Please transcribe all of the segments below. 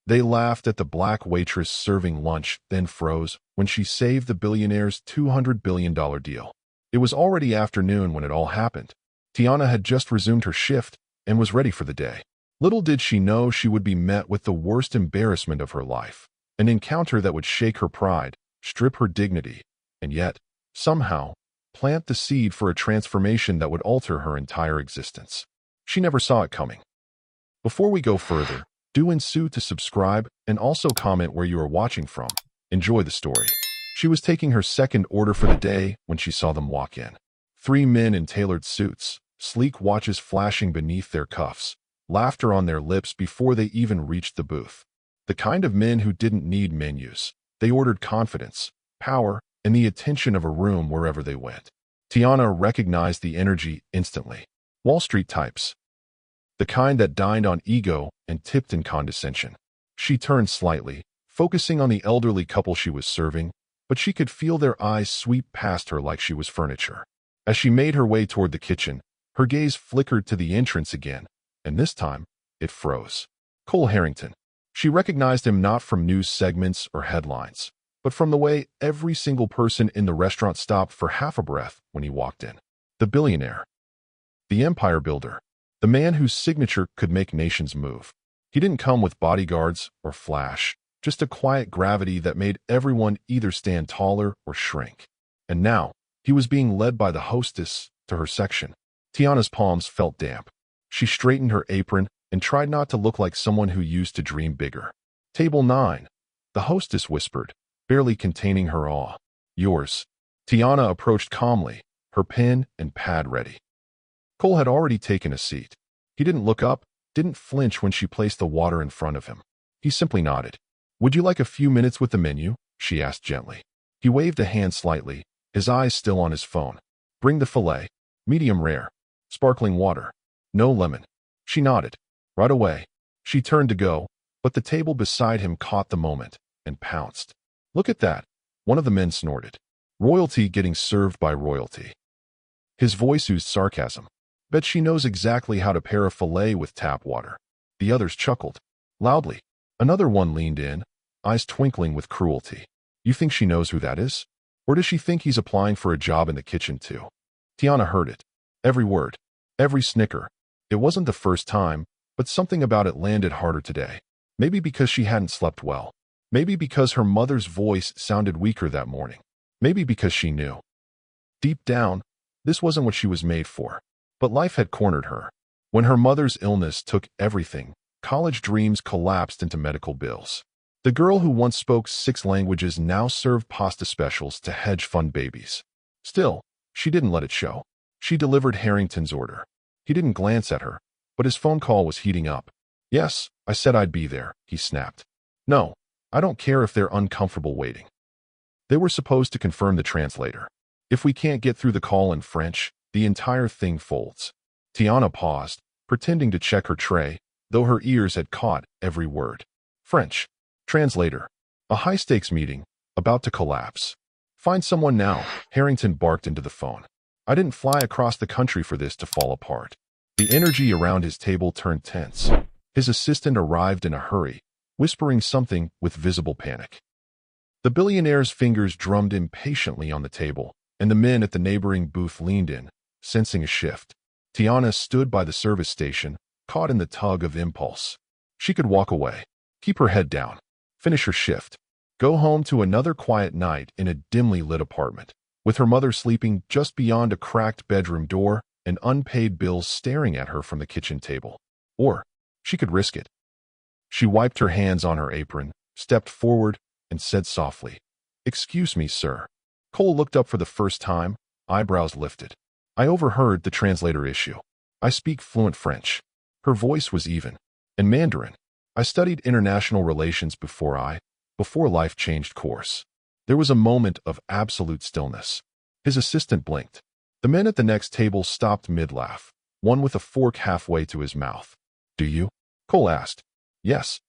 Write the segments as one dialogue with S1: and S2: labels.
S1: They laughed at the black waitress serving lunch, then froze when she saved the billionaire's $200 billion deal. It was already afternoon when it all happened. Tiana had just resumed her shift and was ready for the day. Little did she know she would be met with the worst embarrassment of her life, an encounter that would shake her pride, strip her dignity, and yet, somehow, plant the seed for a transformation that would alter her entire existence. She never saw it coming. Before we go further, do ensue to subscribe and also comment where you are watching from. Enjoy the story. She was taking her second order for the day when she saw them walk in. 3 men in tailored suits, sleek watches flashing beneath their cuffs, laughter on their lips before they even reached the booth. The kind of men who didn't need menus. They ordered confidence, power, and the attention of a room wherever they went. Tiana recognized the energy instantly. Wall Street types. The kind that dined on ego and tipped in condescension. She turned slightly, focusing on the elderly couple she was serving, but she could feel their eyes sweep past her like she was furniture. As she made her way toward the kitchen, her gaze flickered to the entrance again, and this time, it froze. Cole Harrington. She recognized him not from news segments or headlines, but from the way every single person in the restaurant stopped for half a breath when he walked in. The billionaire. The empire builder. The man whose signature could make nations move. He didn't come with bodyguards or flash, just a quiet gravity that made everyone either stand taller or shrink. And now, he was being led by the hostess to her section. Tiana's palms felt damp. She straightened her apron and tried not to look like someone who used to dream bigger. Table 9. The hostess whispered, barely containing her awe. Yours. Tiana approached calmly, her pen and pad ready. Cole had already taken a seat. He didn't look up, didn't flinch when she placed the water in front of him. He simply nodded. Would you like a few minutes with the menu? She asked gently. He waved a hand slightly, his eyes still on his phone. Bring the filet. Medium rare. Sparkling water. No lemon. She nodded. Right away. She turned to go, but the table beside him caught the moment and pounced. Look at that. One of the men snorted. Royalty getting served by royalty. His voice oozed sarcasm. Bet she knows exactly how to pair a filet with tap water. The others chuckled. Loudly. Another one leaned in, eyes twinkling with cruelty. You think she knows who that is? Or does she think he's applying for a job in the kitchen too? Tiana heard it. Every word. Every snicker. It wasn't the first time, but something about it landed harder today. Maybe because she hadn't slept well. Maybe because her mother's voice sounded weaker that morning. Maybe because she knew. Deep down, this wasn't what she was made for. But life had cornered her. When her mother's illness took everything, college dreams collapsed into medical bills. The girl who once spoke 6 languages now served pasta specials to hedge fund babies. Still, she didn't let it show. She delivered Harrington's order. He didn't glance at her, but his phone call was heating up. Yes, I said I'd be there, he snapped. No, I don't care if they're uncomfortable waiting. They were supposed to confirm the translator. If we can't get through the call in French, the entire thing folds. Tiana paused, pretending to check her tray, though her ears had caught every word. French. Translator. A high-stakes meeting, about to collapse. Find someone now, Harrington barked into the phone. I didn't fly across the country for this to fall apart. The energy around his table turned tense. His assistant arrived in a hurry, whispering something with visible panic. The billionaire's fingers drummed impatiently on the table, and the men at the neighboring booth leaned in, sensing a shift. Tiana stood by the service station, caught in the tug of impulse. She could walk away, keep her head down, finish her shift, go home to another quiet night in a dimly lit apartment, with her mother sleeping just beyond a cracked bedroom door and unpaid bills staring at her from the kitchen table. Or she could risk it. She wiped her hands on her apron, stepped forward, and said softly, "Excuse me, sir." Cole looked up for the first time, eyebrows lifted. I overheard the translator issue. I speak fluent French. Her voice was even. And Mandarin. I studied international relations before life changed course. There was a moment of absolute stillness. His assistant blinked. The men at the next table stopped mid-laugh, one with a fork halfway to his mouth. Do you? Cole asked. Yes.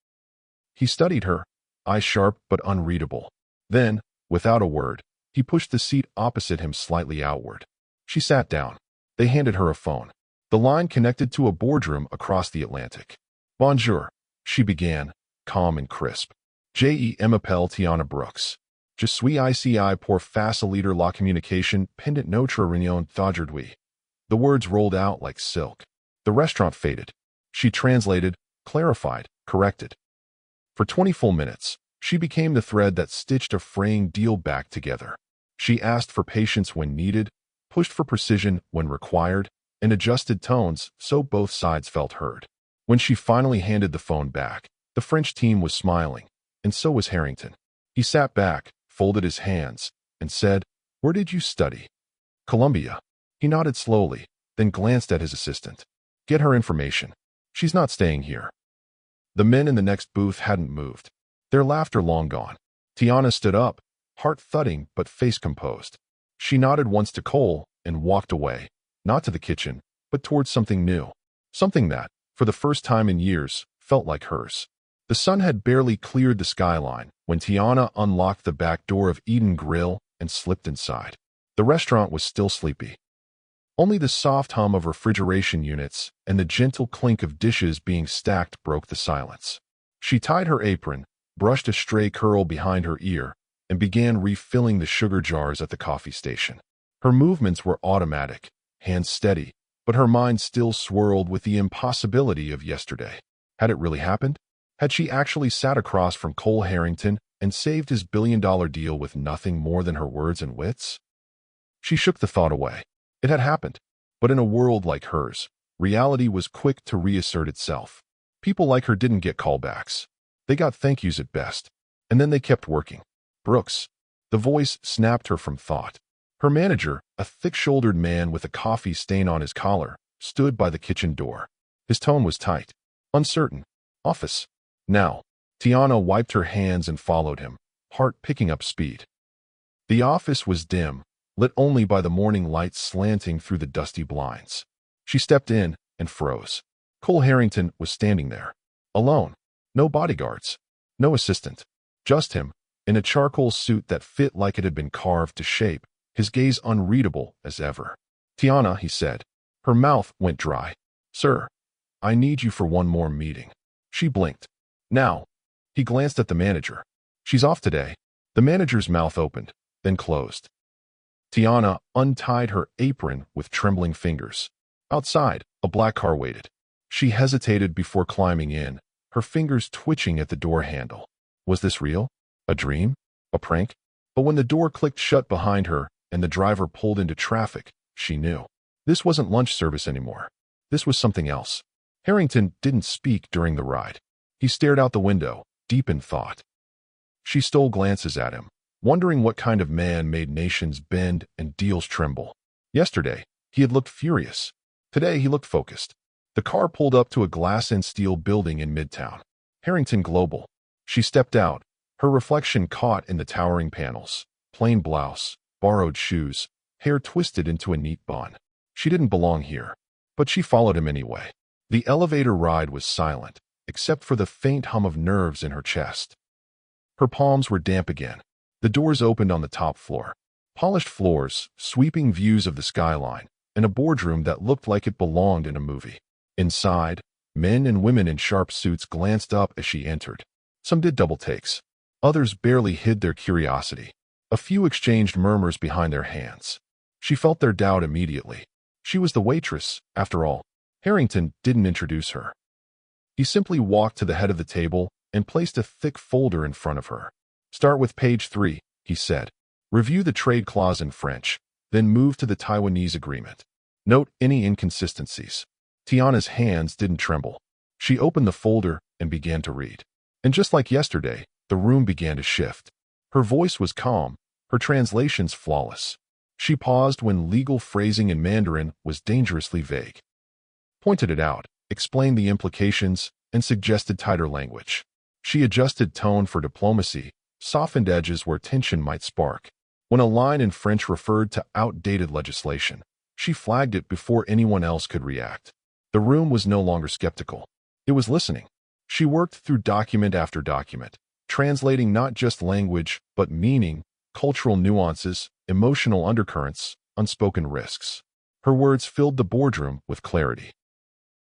S1: He studied her, eyes sharp but unreadable. Then, without a word, he pushed the seat opposite him slightly outward. She sat down. They handed her a phone. The line connected to a boardroom across the Atlantic. Bonjour, she began, calm and crisp. Je m'appelle Tiana Brooks. Je suis ici pour faciliter la communication pendant notre réunion d'aujourd'hui. The words rolled out like silk. The restaurant faded. She translated, clarified, corrected. For 20 full minutes, she became the thread that stitched a fraying deal back together. She asked for patience when needed, pushed for precision when required, and adjusted tones so both sides felt heard. When she finally handed the phone back, the French team was smiling, and so was Harrington. He sat back, folded his hands, and said, "Where did you study?" "Columbia." He nodded slowly, then glanced at his assistant. "Get her information. She's not staying here." The men in the next booth hadn't moved, their laughter long gone. Tiana stood up, heart thudding but face composed. She nodded once to Cole and walked away, not to the kitchen, but towards something new. Something that, for the first time in years, felt like hers. The sun had barely cleared the skyline when Tiana unlocked the back door of Eden Grill and slipped inside. The restaurant was still sleepy. Only the soft hum of refrigeration units and the gentle clink of dishes being stacked broke the silence. She tied her apron, brushed a stray curl behind her ear, and began refilling the sugar jars at the coffee station. Her movements were automatic, hands steady, but her mind still swirled with the impossibility of yesterday. Had it really happened? Had she actually sat across from Cole Harrington and saved his billion-dollar deal with nothing more than her words and wits? She shook the thought away. It had happened, but in a world like hers, reality was quick to reassert itself. People like her didn't get callbacks. They got thank yous at best, and then they kept working. Brooks. The voice snapped her from thought. Her manager, a thick-shouldered man with a coffee stain on his collar, stood by the kitchen door. His tone was tight, uncertain. "Office. Now." Tiana wiped her hands and followed him, heart picking up speed. The office was dim, lit only by the morning light slanting through the dusty blinds. She stepped in and froze. Cole Harrington was standing there, alone. No bodyguards, no assistant, just him, in a charcoal suit that fit like it had been carved to shape, his gaze unreadable as ever. "Tiana," he said. Her mouth went dry. "Sir, I need you for one more meeting." She blinked. "Now." He glanced at the manager. "She's off today." The manager's mouth opened, then closed. Tiana untied her apron with trembling fingers. Outside, a black car waited. She hesitated before climbing in, her fingers twitching at the door handle. Was this real? A dream? A prank? But when the door clicked shut behind her and the driver pulled into traffic, she knew. This wasn't lunch service anymore. This was something else. Harrington didn't speak during the ride. He stared out the window, deep in thought. She stole glances at him, wondering what kind of man made nations bend and deals tremble. Yesterday, he had looked furious. Today, he looked focused. The car pulled up to a glass and steel building in Midtown. Harrington Global. She stepped out, her reflection caught in the towering panels. Plain blouse, borrowed shoes, hair twisted into a neat bun. She didn't belong here, but she followed him anyway. The elevator ride was silent, except for the faint hum of nerves in her chest. Her palms were damp again. The doors opened on the top floor. Polished floors, sweeping views of the skyline, and a boardroom that looked like it belonged in a movie. Inside, men and women in sharp suits glanced up as she entered. Some did double takes. Others barely hid their curiosity. A few exchanged murmurs behind their hands. She felt their doubt immediately. She was the waitress, after all. Harrington didn't introduce her. He simply walked to the head of the table and placed a thick folder in front of her. "Start with page 3, he said. "Review the trade clause in French, then move to the Taiwanese agreement. Note any inconsistencies." Tiana's hands didn't tremble. She opened the folder and began to read. And just like yesterday, the room began to shift. Her voice was calm, her translations flawless. She paused when legal phrasing in Mandarin was dangerously vague. Pointed it out, explained the implications, and suggested tighter language. She adjusted tone for diplomacy, softened edges where tension might spark. When a line in French referred to outdated legislation, she flagged it before anyone else could react. The room was no longer skeptical. It was listening. She worked through document after document, translating not just language, but meaning, cultural nuances, emotional undercurrents, unspoken risks. Her words filled the boardroom with clarity.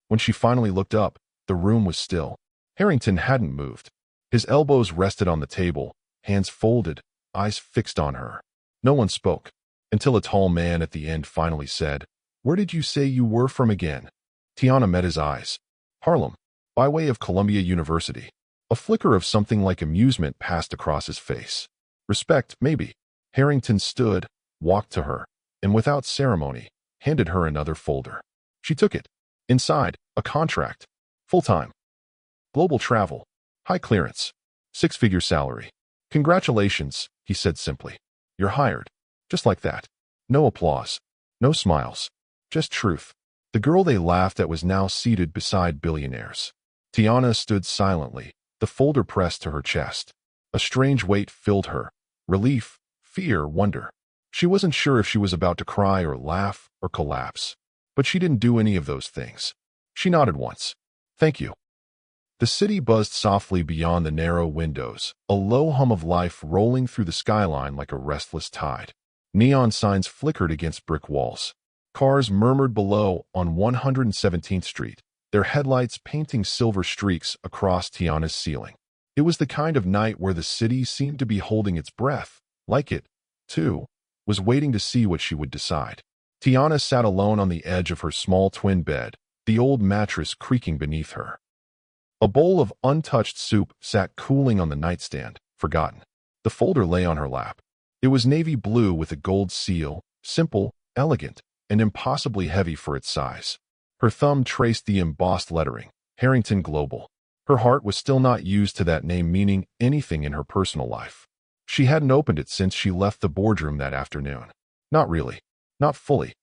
S1: When she finally looked up, the room was still. Harrington hadn't moved. His elbows rested on the table, hands folded, eyes fixed on her. No one spoke, until a tall man at the end finally said, "Where did you say you were from again?" Tiana met his eyes. "Harlem, by way of Columbia University." A flicker of something like amusement passed across his face. "Respect, maybe." Harrington stood, walked to her, and without ceremony, handed her another folder. She took it. Inside, a contract. Full-time. Global travel. High clearance. Six-figure salary. "Congratulations," he said simply. "You're hired." Just like that. No applause. No smiles. Just truth. The girl they laughed at was now seated beside Billionaire's. Tiana stood silently, the folder pressed to her chest. A strange weight filled her. Relief, fear, wonder. She wasn't sure if she was about to cry or laugh or collapse. But she didn't do any of those things. She nodded once. "Thank you." The city buzzed softly beyond the narrow windows, a low hum of life rolling through the skyline like a restless tide. Neon signs flickered against brick walls. Cars murmured below on 117th Street, their headlights painting silver streaks across Tiana's ceiling. It was the kind of night where the city seemed to be holding its breath, like it, too, was waiting to see what she would decide. Tiana sat alone on the edge of her small twin bed, the old mattress creaking beneath her. A bowl of untouched soup sat cooling on the nightstand, forgotten. The folder lay on her lap. It was navy blue with a gold seal, simple, elegant, and impossibly heavy for its size. Her thumb traced the embossed lettering, Harrington Global. Her heart was still not used to that name meaning anything in her personal life. She hadn't opened it since she left the boardroom that afternoon. Not really. Not fully.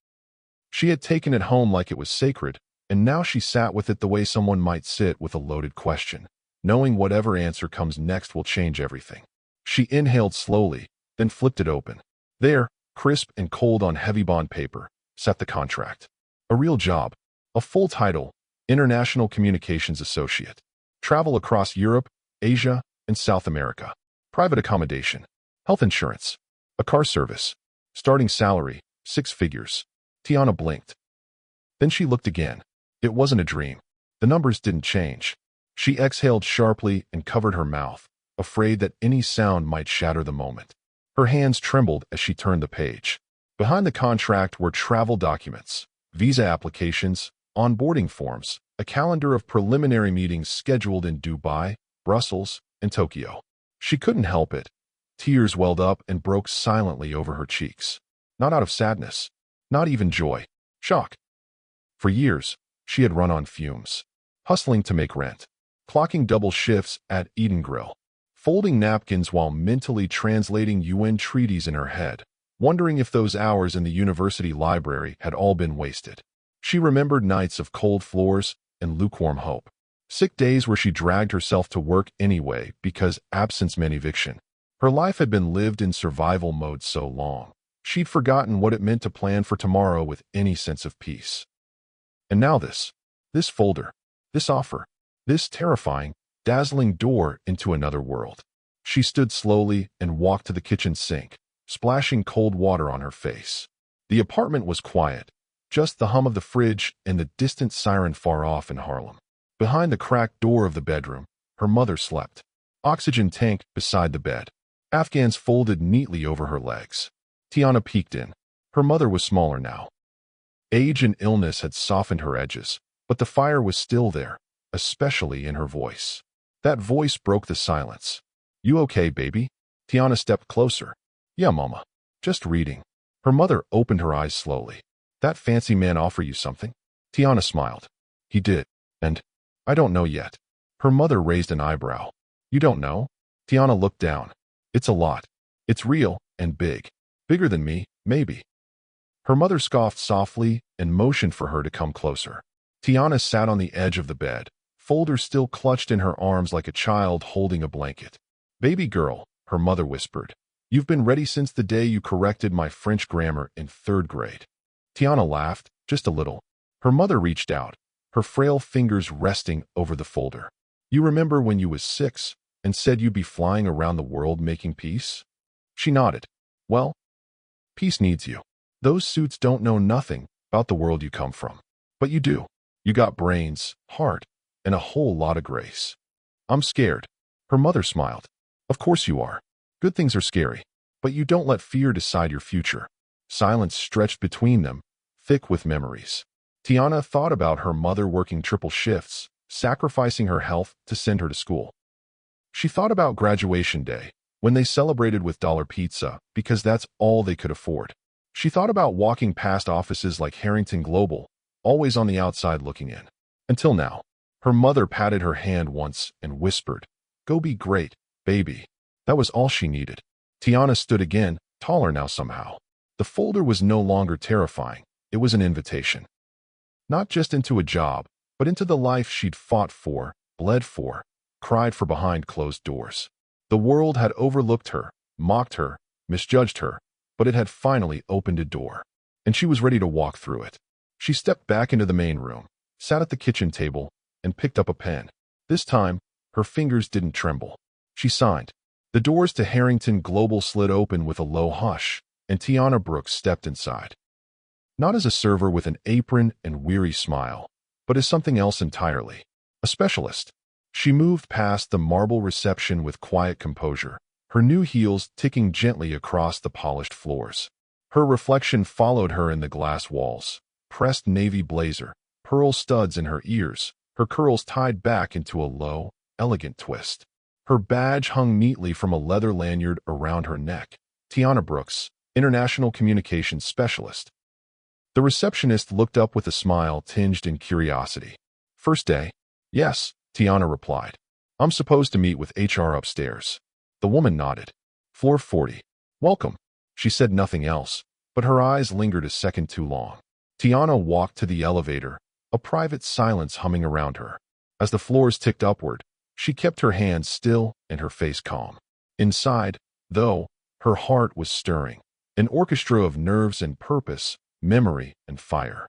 S1: She had taken it home like it was sacred, and now she sat with it the way someone might sit with a loaded question, knowing whatever answer comes next will change everything. She inhaled slowly, then flipped it open. There, crisp and cold on heavy bond paper, sat the contract. A real job. A full title, International Communications Associate. Travel across Europe, Asia, and South America. Private accommodation. Health insurance. A car service. Starting salary, 6 figures. Tiana blinked. Then she looked again. It wasn't a dream. The numbers didn't change. She exhaled sharply and covered her mouth, afraid that any sound might shatter the moment. Her hands trembled as she turned the page. Behind the contract were travel documents, visa applications, onboarding forms, a calendar of preliminary meetings scheduled in Dubai, Brussels, and Tokyo. She couldn't help it. Tears welled up and broke silently over her cheeks. Not out of sadness, not even joy, shock. For years, she had run on fumes, hustling to make rent, clocking double shifts at Eden Grill, folding napkins while mentally translating UN treaties in her head, wondering if those hours in the university library had all been wasted. She remembered nights of cold floors and lukewarm hope, sick days where she dragged herself to work anyway because absence meant eviction. Her life had been lived in survival mode so long, she'd forgotten what it meant to plan for tomorrow with any sense of peace. And now this folder, this offer, this terrifying, dazzling door into another world. She stood slowly and walked to the kitchen sink, splashing cold water on her face. The apartment was quiet, just the hum of the fridge and the distant siren far off in Harlem. Behind the cracked door of the bedroom, her mother slept. Oxygen tank beside the bed. Afghans folded neatly over her legs. Tiana peeked in. Her mother was smaller now. Age and illness had softened her edges, but the fire was still there, especially in her voice. That voice broke the silence. "You okay, baby?" Tiana stepped closer. "Yeah, Mama. Just reading." Her mother opened her eyes slowly. "That fancy man offer you something?" Tiana smiled. "He did. And I don't know yet." Her mother raised an eyebrow. "You don't know?" Tiana looked down. "It's a lot. It's real and big. Bigger than me, maybe." Her mother scoffed softly and motioned for her to come closer. Tiana sat on the edge of the bed, folder still clutched in her arms like a child holding a blanket. "Baby girl," her mother whispered, "you've been ready since the day you corrected my French grammar in 3rd grade." Tiana laughed, just a little. Her mother reached out, her frail fingers resting over the folder. "You remember when you was 6 and said you'd be flying around the world making peace?" She nodded. "Well, peace needs you. Those suits don't know nothing about the world you come from. But you do. You got brains, heart, and a whole lot of grace." "I'm scared." Her mother smiled. Of course you are. Good things are scary, but you don't let fear decide your future. Silence stretched between them, thick with memories. Tiana thought about her mother working triple shifts, sacrificing her health to send her to school. She thought about graduation day, when they celebrated with dollar pizza because that's all they could afford. She thought about walking past offices like Harrington Global, always on the outside looking in. Until now. Her mother patted her hand once and whispered, "Go be great, baby." That was all she needed. Tiana stood again, taller now somehow. The folder was no longer terrifying. It was an invitation. Not just into a job, but into the life she'd fought for, bled for, cried for behind closed doors. The world had overlooked her, mocked her, misjudged her, but it had finally opened a door, and she was ready to walk through it. She stepped back into the main room, sat at the kitchen table, and picked up a pen. This time, her fingers didn't tremble. She signed. The doors to Harrington Global slid open with a low hush, and Tiana Brooks stepped inside. Not as a server with an apron and weary smile, but as something else entirely. A specialist. She moved past the marble reception with quiet composure, her new heels ticking gently across the polished floors. Her reflection followed her in the glass walls. Pressed navy blazer, pearl studs in her ears, her curls tied back into a low, elegant twist. Her badge hung neatly from a leather lanyard around her neck. Tiana Brooks, International Communications Specialist. The receptionist looked up with a smile tinged in curiosity. First day? Yes, Tiana replied. I'm supposed to meet with HR upstairs. The woman nodded. Floor 40. Welcome. She said nothing else, but her eyes lingered a second too long. Tiana walked to the elevator, a private silence humming around her. As the floors ticked upward, she kept her hands still and her face calm. Inside, though, her heart was stirring, an orchestra of nerves and purpose, memory and fire.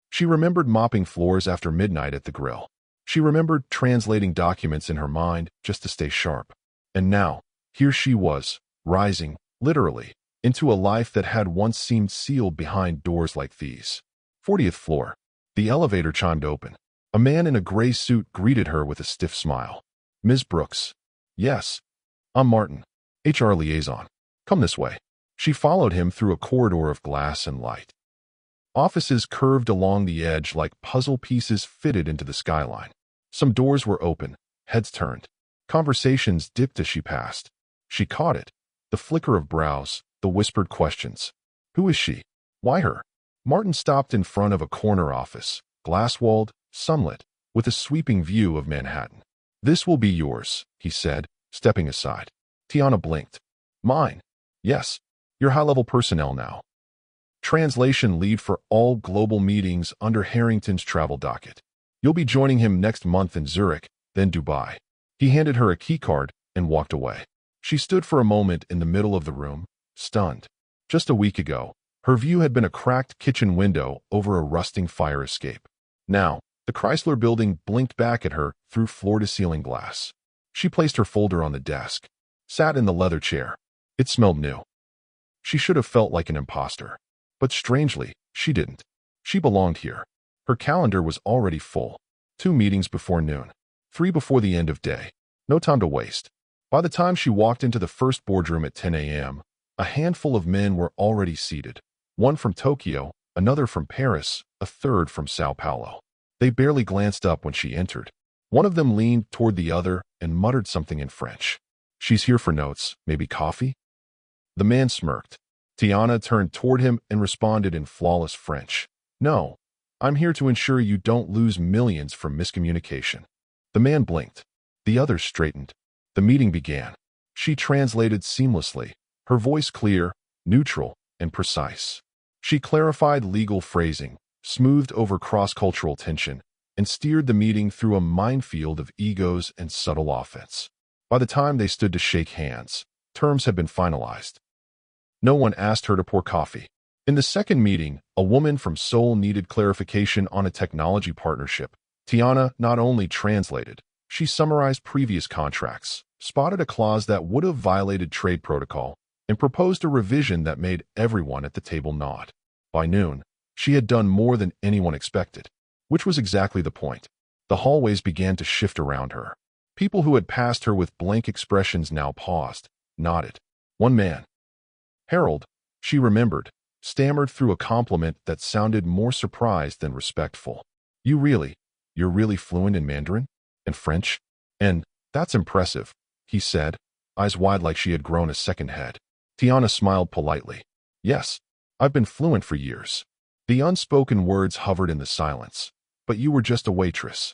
S1: She remembered mopping floors after midnight at the grill. She remembered translating documents in her mind just to stay sharp. And now, here she was, rising, literally, into a life that had once seemed sealed behind doors like these. 40th floor. The elevator chimed open. A man in a gray suit greeted her with a stiff smile. Ms. Brooks. Yes. I'm Martin, HR liaison. Come this way. She followed him through a corridor of glass and light. Offices curved along the edge like puzzle pieces fitted into the skyline. Some doors were open, heads turned. Conversations dipped as she passed. She caught it. The flicker of brows, the whispered questions. Who is she? Why her? Martin stopped in front of a corner office, glass-walled, sunlit, with a sweeping view of Manhattan. This will be yours, he said, stepping aside. Tiana blinked. Mine? Yes. You're high-level personnel now. Translation lead for all global meetings under Harrington's travel docket. You'll be joining him next month in Zurich, then Dubai. He handed her a keycard and walked away. She stood for a moment in the middle of the room, stunned. Just a week ago, her view had been a cracked kitchen window over a rusting fire escape. Now, the Chrysler Building blinked back at her through floor-to-ceiling glass. She placed her folder on the desk, sat in the leather chair. It smelled new. She should have felt like an imposter. But strangely, she didn't. She belonged here. Her calendar was already full. 2 meetings before noon. 3 before the end of day. No time to waste. By the time she walked into the first boardroom at 10 a.m., a handful of men were already seated. One from Tokyo, another from Paris, a third from Sao Paulo. They barely glanced up when she entered. One of them leaned toward the other and muttered something in French. She's here for notes, maybe coffee? The man smirked. Tiana turned toward him and responded in flawless French. No, I'm here to ensure you don't lose millions from miscommunication. The man blinked. The others straightened. The meeting began. She translated seamlessly, her voice clear, neutral, and precise. She clarified legal phrasing, smoothed over cross-cultural tension, and steered the meeting through a minefield of egos and subtle offense. By the time they stood to shake hands, terms had been finalized. No one asked her to pour coffee. In the second meeting, a woman from Seoul needed clarification on a technology partnership. Tiana not only translated, she summarized previous contracts, spotted a clause that would have violated trade protocol, and proposed a revision that made everyone at the table nod. By noon, she had done more than anyone expected, which was exactly the point. The hallways began to shift around her. People who had passed her with blank expressions now paused, nodded. One man, Harold, she remembered, stammered through a compliment that sounded more surprised than respectful. You're really fluent in Mandarin? And French? And that's impressive, he said, eyes wide like she had grown a second head. Tiana smiled politely. Yes, I've been fluent for years. The unspoken words hovered in the silence. But you were just a waitress.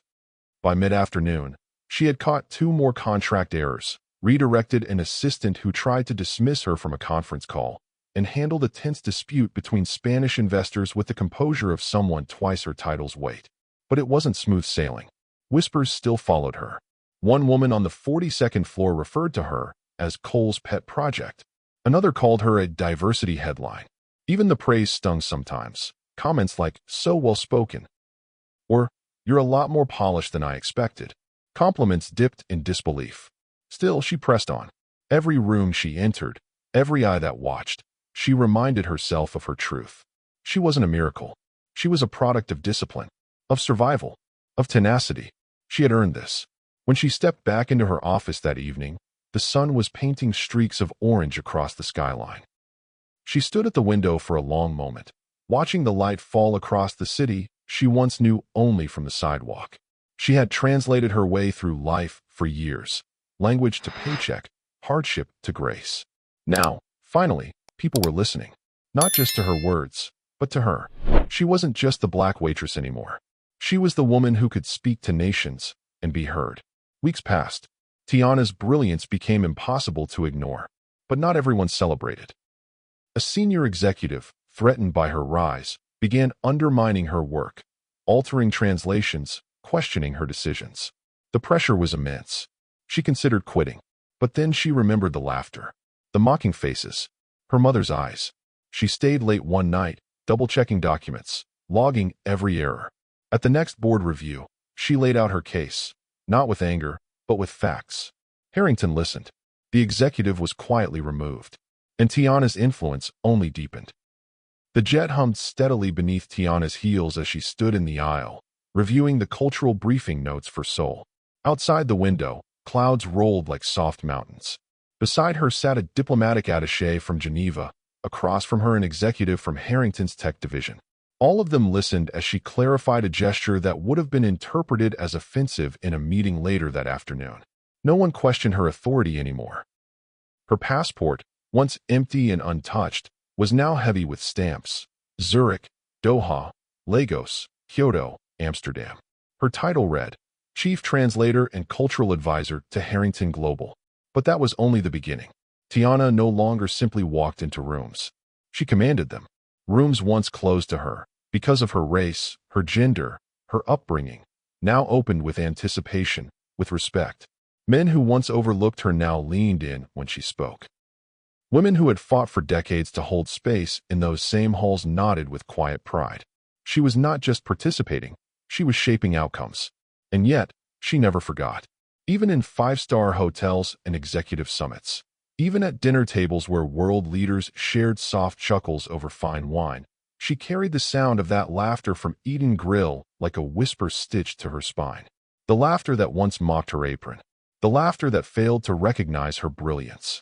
S1: By mid-afternoon, she had caught 2 more contract errors, redirected an assistant who tried to dismiss her from a conference call, and handled a tense dispute between Spanish investors with the composure of someone twice her title's weight. But it wasn't smooth sailing. Whispers still followed her. One woman on the 42nd floor referred to her as Cole's pet project. Another called her a diversity headline. Even the praise stung sometimes. Comments like, so well-spoken. Or, you're a lot more polished than I expected. Compliments dipped in disbelief. Still, she pressed on. Every room she entered, every eye that watched, she reminded herself of her truth. She wasn't a miracle. She was a product of discipline, of survival, of tenacity. She had earned this. When she stepped back into her office that evening, the sun was painting streaks of orange across the skyline. She stood at the window for a long moment, watching the light fall across the city she once knew only from the sidewalk. She had translated her way through life for years, language to paycheck, hardship to grace. Now, finally, people were listening, not just to her words, but to her. She wasn't just the black waitress anymore. She was the woman who could speak to nations and be heard. Weeks passed. Tiana's brilliance became impossible to ignore, but not everyone celebrated. A senior executive, threatened by her rise, began undermining her work, altering translations, questioning her decisions. The pressure was immense. She considered quitting, but then she remembered the laughter, the mocking faces, her mother's eyes. She stayed late one night, double-checking documents, logging every error. At the next board review, she laid out her case, not with anger, but with facts. Harrington listened. The executive was quietly removed, and Tiana's influence only deepened. The jet hummed steadily beneath Tiana's heels as she stood in the aisle, reviewing the cultural briefing notes for Seoul. Outside the window, clouds rolled like soft mountains. Beside her sat a diplomatic attaché from Geneva, across from her an executive from Harrington's tech division. All of them listened as she clarified a gesture that would have been interpreted as offensive in a meeting later that afternoon. No one questioned her authority anymore. Her passport, once empty and untouched, was now heavy with stamps. Zurich, Doha, Lagos, Kyoto, Amsterdam. Her title read, Chief Translator and Cultural Advisor to Harrington Global. But that was only the beginning. Tiana no longer simply walked into rooms. She commanded them. Rooms once closed to her, because of her race, her gender, her upbringing, now opened with anticipation, with respect. Men who once overlooked her now leaned in when she spoke. Women who had fought for decades to hold space in those same halls nodded with quiet pride. She was not just participating, she was shaping outcomes. And yet, she never forgot. Even in 5-star hotels and executive summits, even at dinner tables where world leaders shared soft chuckles over fine wine, she carried the sound of that laughter from Eden Grill like a whisper stitched to her spine. The laughter that once mocked her apron. The laughter that failed to recognize her brilliance.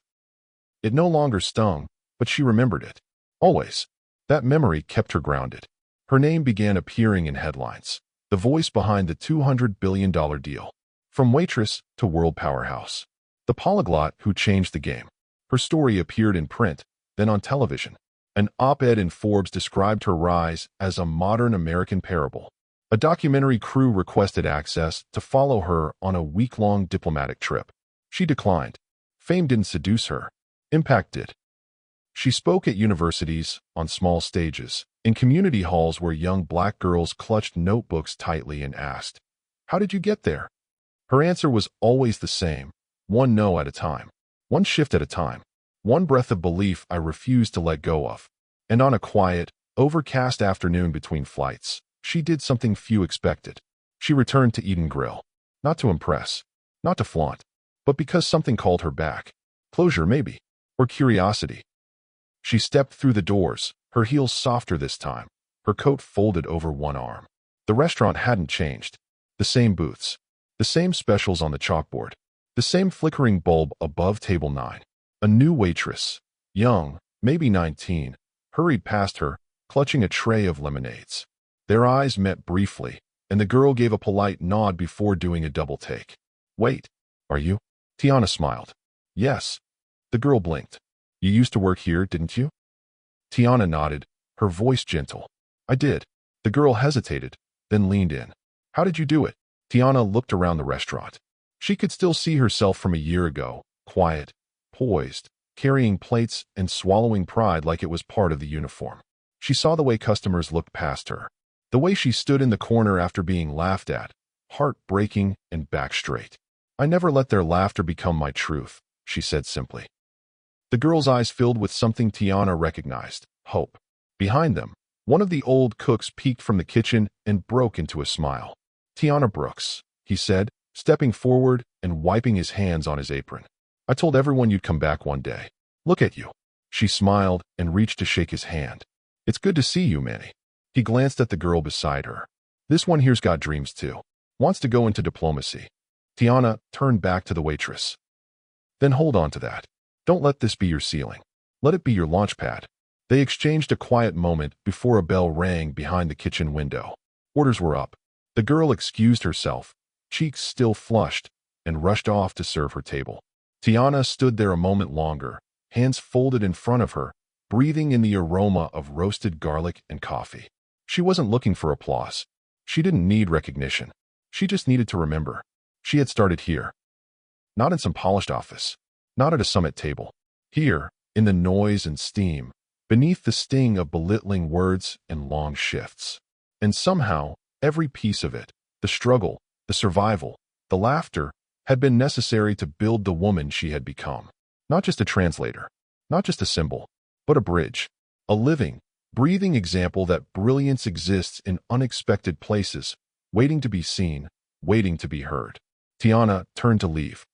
S1: It no longer stung, but she remembered it. Always. That memory kept her grounded. Her name began appearing in headlines. The voice behind the $200 billion deal. From waitress to world powerhouse. The polyglot who changed the game. Her story appeared in print, then on television. An op-ed in Forbes described her rise as a modern American parable. A documentary crew requested access to follow her on a week-long diplomatic trip. She declined. Fame didn't seduce her. Impact did. She spoke at universities, on small stages, in community halls where young black girls clutched notebooks tightly and asked, "How did you get there?" Her answer was always the same, one no at a time, one shift at a time, one breath of belief I refused to let go of. And on a quiet, overcast afternoon between flights, she did something few expected. She returned to Eden Grill. Not to impress, not to flaunt, but because something called her back. Closure, maybe, or curiosity. She stepped through the doors, her heels softer this time, her coat folded over one arm. The restaurant hadn't changed. The same booths, The same specials on the chalkboard. The same flickering bulb above table 9. A new waitress, young, maybe 19, hurried past her, clutching a tray of lemonades. Their eyes met briefly, and the girl gave a polite nod before doing a double take. Wait, are you? Tiana smiled. Yes. The girl blinked. You used to work here, didn't you? Tiana nodded, her voice gentle. I did. The girl hesitated, then leaned in. How did you do it? Tiana looked around the restaurant. She could still see herself from a year ago, quiet, poised, carrying plates and swallowing pride like it was part of the uniform. She saw the way customers looked past her, the way she stood in the corner after being laughed at, heart breaking and back straight. I never let their laughter become my truth, she said simply. The girl's eyes filled with something Tiana recognized, hope. Behind them, one of the old cooks peeked from the kitchen and broke into a smile. Tiana Brooks, he said, stepping forward and wiping his hands on his apron. I told everyone you'd come back one day. Look at you. She smiled and reached to shake his hand. It's good to see you, Manny. He glanced at the girl beside her. This one here's got dreams too. Wants to go into diplomacy. Tiana turned back to the waitress. Then hold on to that. Don't let this be your ceiling. Let it be your launch pad. They exchanged a quiet moment before a bell rang behind the kitchen window. Orders were up. The girl excused herself, cheeks still flushed, and rushed off to serve her table. Tiana stood there a moment longer, hands folded in front of her, breathing in the aroma of roasted garlic and coffee. She wasn't looking for applause. She didn't need recognition. She just needed to remember. She had started here. Not in some polished office. Not at a summit table. Here, in the noise and steam, beneath the sting of belittling words and long shifts. And somehow, every piece of it, the struggle, the survival, the laughter, had been necessary to build the woman she had become. Not just a translator, not just a symbol, but a bridge, a living, breathing example that brilliance exists in unexpected places, waiting to be seen, waiting to be heard. Tiana turned to leave.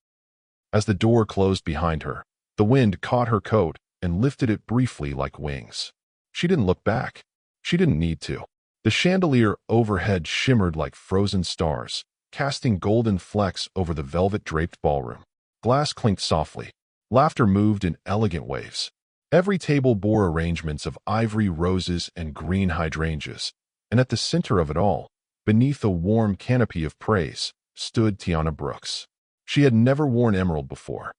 S1: As the door closed behind her, the wind caught her coat and lifted it briefly like wings. She didn't look back. She didn't need to. The chandelier overhead shimmered like frozen stars, casting golden flecks over the velvet-draped ballroom. Glass clinked softly. Laughter moved in elegant waves. Every table bore arrangements of ivory roses and green hydrangeas, and at the center of it all, beneath a warm canopy of praise, stood Tiana Brooks. She had never worn emerald before.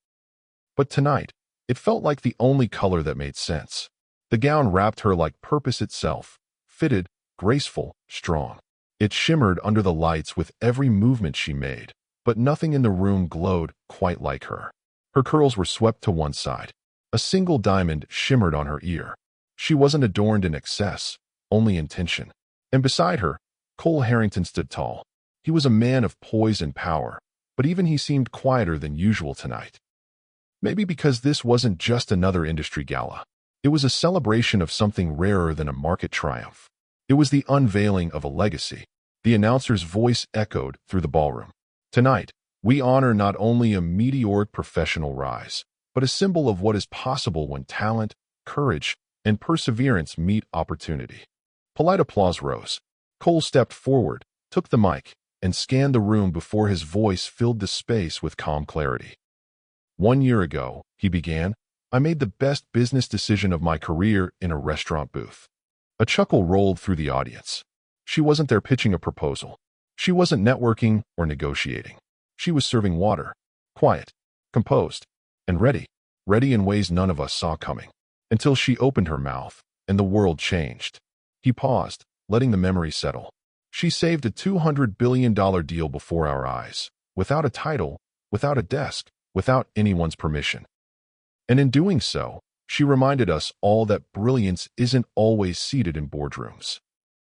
S1: But tonight, it felt like the only color that made sense. The gown wrapped her like purpose itself, fitted, graceful, strong. It shimmered under the lights with every movement she made, but nothing in the room glowed quite like her. Her curls were swept to one side. A single diamond shimmered on her ear. She wasn't adorned in excess, only in tension. And beside her, Cole Harrington stood tall. He was a man of poise and power, but even he seemed quieter than usual tonight. Maybe because this wasn't just another industry gala. It was a celebration of something rarer than a market triumph. It was the unveiling of a legacy. The announcer's voice echoed through the ballroom. Tonight, we honor not only a meteoric professional rise, but a symbol of what is possible when talent, courage, and perseverance meet opportunity. Polite applause rose. Cole stepped forward, took the mic, and scanned the room before his voice filled the space with calm clarity. 1 year ago, he began, I made the best business decision of my career in a restaurant booth. A chuckle rolled through the audience. She wasn't there pitching a proposal. She wasn't networking or negotiating. She was serving water, quiet, composed, and ready in ways none of us saw coming. Until she opened her mouth, and the world changed. He paused, letting the memory settle. She saved a $200 billion deal before our eyes, without a title, without a desk, without anyone's permission. And in doing so, she reminded us all that brilliance isn't always seated in boardrooms.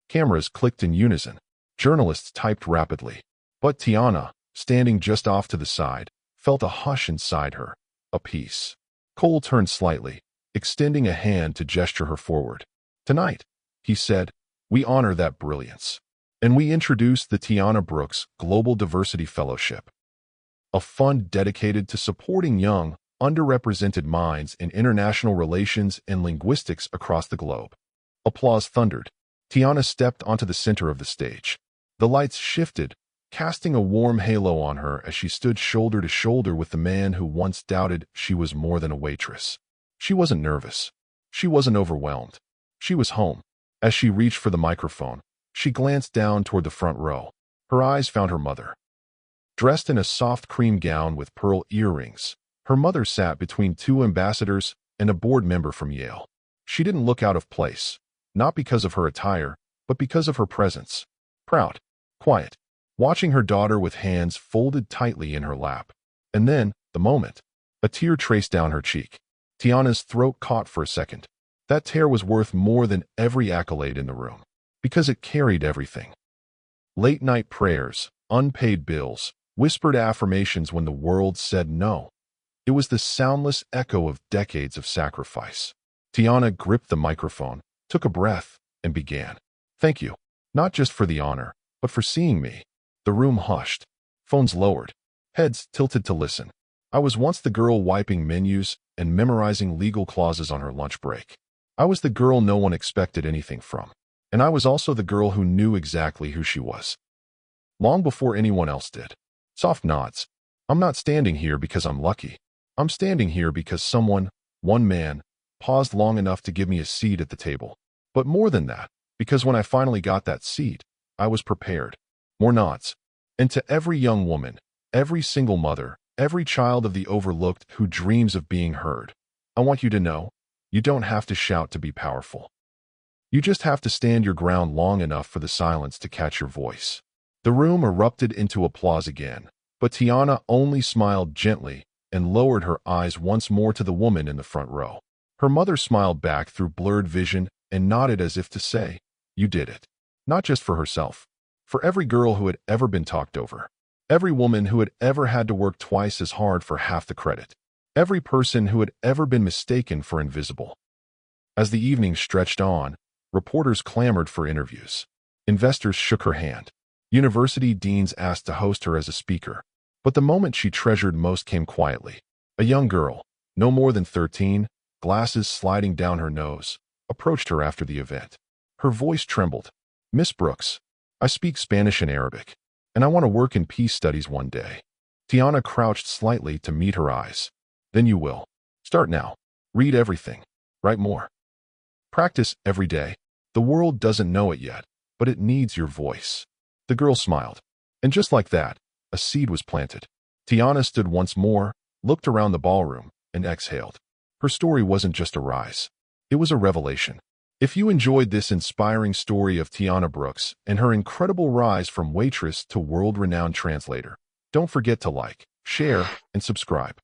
S1: Cameras clicked in unison. Journalists typed rapidly. But Tiana, standing just off to the side, felt a hush inside her, a peace. Cole turned slightly, extending a hand to gesture her forward. Tonight, he said, we honor that brilliance. And we introduce the Tiana Brooks Global Diversity Fellowship, a fund dedicated to supporting young, underrepresented minds in international relations and linguistics across the globe. Applause thundered. Tiana stepped onto the center of the stage. The lights shifted, casting a warm halo on her as she stood shoulder to shoulder with the man who once doubted she was more than a waitress. She wasn't nervous. She wasn't overwhelmed. She was home. As she reached for the microphone, she glanced down toward the front row. Her eyes found her mother. Dressed in a soft cream gown with pearl earrings, her mother sat between two ambassadors and a board member from Yale. She didn't look out of place, not because of her attire, but because of her presence. Proud, quiet, watching her daughter with hands folded tightly in her lap. And then, the moment, a tear traced down her cheek. Tiana's throat caught for a second. That tear was worth more than every accolade in the room, because it carried everything. Late-night prayers, unpaid bills, whispered affirmations when the world said no. It was the soundless echo of decades of sacrifice. Tiana gripped the microphone, took a breath, and began. Thank you, not just for the honor, but for seeing me. The room hushed. Phones lowered. Heads tilted to listen. I was once the girl wiping menus and memorizing legal clauses on her lunch break. I was the girl no one expected anything from. And I was also the girl who knew exactly who she was. Long before anyone else did. Soft nods. I'm not standing here because I'm lucky. I'm standing here because someone, one man, paused long enough to give me a seat at the table. But more than that, because when I finally got that seat, I was prepared. More nods. And to every young woman, every single mother, every child of the overlooked who dreams of being heard, I want you to know, you don't have to shout to be powerful. You just have to stand your ground long enough for the silence to catch your voice. The room erupted into applause again, but Tiana only smiled gently and lowered her eyes once more to the woman in the front row. Her mother smiled back through blurred vision and nodded as if to say, you did it. Not just for herself. For every girl who had ever been talked over. Every woman who had ever had to work twice as hard for half the credit. Every person who had ever been mistaken for invisible. As the evening stretched on, reporters clamored for interviews. Investors shook her hand. University deans asked to host her as a speaker. But the moment she treasured most came quietly. A young girl, no more than 13, glasses sliding down her nose, approached her after the event. Her voice trembled. Miss Brooks, I speak Spanish and Arabic, and I want to work in peace studies one day. Tiana crouched slightly to meet her eyes. Then you will. Start now. Read everything. Write more. Practice every day. The world doesn't know it yet, but it needs your voice. The girl smiled. And just like that, a seed was planted. Tiana stood once more, looked around the ballroom, and exhaled. Her story wasn't just a rise. It was a revelation. If you enjoyed this inspiring story of Tiana Brooks and her incredible rise from waitress to world-renowned translator, don't forget to like, share, and subscribe.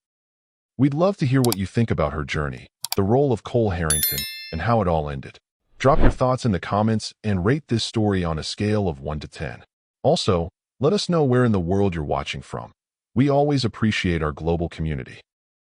S1: We'd love to hear what you think about her journey, the role of Cole Harrington, and how it all ended. Drop your thoughts in the comments and rate this story on a scale of 1 to 10. Also, let us know where in the world you're watching from. We always appreciate our global community.